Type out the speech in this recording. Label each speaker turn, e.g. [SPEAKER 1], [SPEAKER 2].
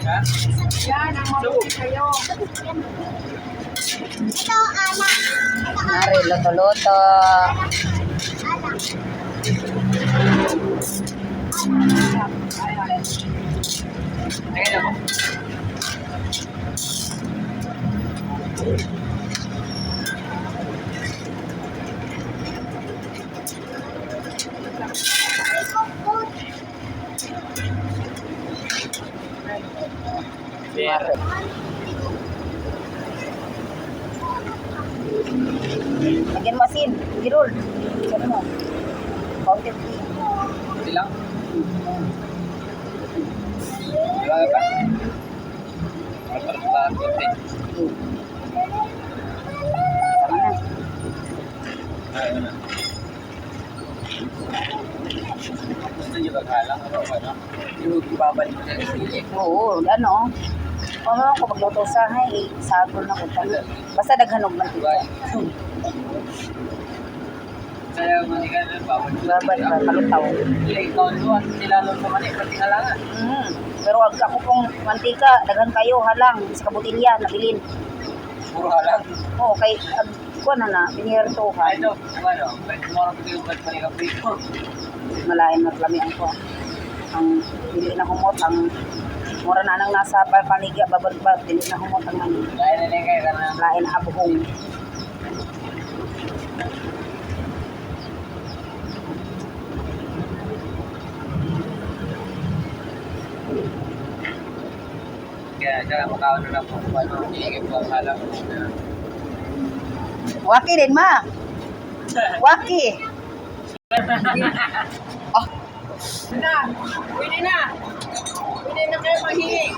[SPEAKER 1] Ha?
[SPEAKER 2] Yan ang mabuti sa'yo.
[SPEAKER 3] Ito, anak.
[SPEAKER 4] Mari, loto-loto.
[SPEAKER 1] Tingnan mo.
[SPEAKER 4] Mari. Lagyan mo asin. Girol. Sabi mo. Counted tea.
[SPEAKER 1] Ilang? Ilang ka? Tama
[SPEAKER 4] na.
[SPEAKER 1] Gusto niyo maghalang? Yung ibabalik mo na sili.
[SPEAKER 4] Oo, ano. Pamaman ko magluto sa hay. Sagol na ko. Basta daghanog man ito.
[SPEAKER 1] Kaya manikan na babalik.
[SPEAKER 4] Babad ba? Palutaw.
[SPEAKER 1] Ikaw doon, nilalong sa mani, pati halangan.
[SPEAKER 4] Pero wag ako pong mantika. Daghan kayo halang. Sa kabutilya. Nabilin.
[SPEAKER 1] Puro halang.
[SPEAKER 4] Oo, kay... Kuha na, binirtuhan.
[SPEAKER 1] Ito, ano, tomorrow ko yung ba't manikan po.
[SPEAKER 4] Malain na lami ang ko. Ang dili na humot ang mura na nang nasa paligya babad dili na humot ang mani.
[SPEAKER 1] Lain na kayo ka na.
[SPEAKER 4] Lain abuhong.
[SPEAKER 1] Kaya siya makaon na po. Ano, iligip ko ang halang.
[SPEAKER 4] Waki din ma. Waki.
[SPEAKER 2] Na, pwede na. Pwede na kayo mahingi.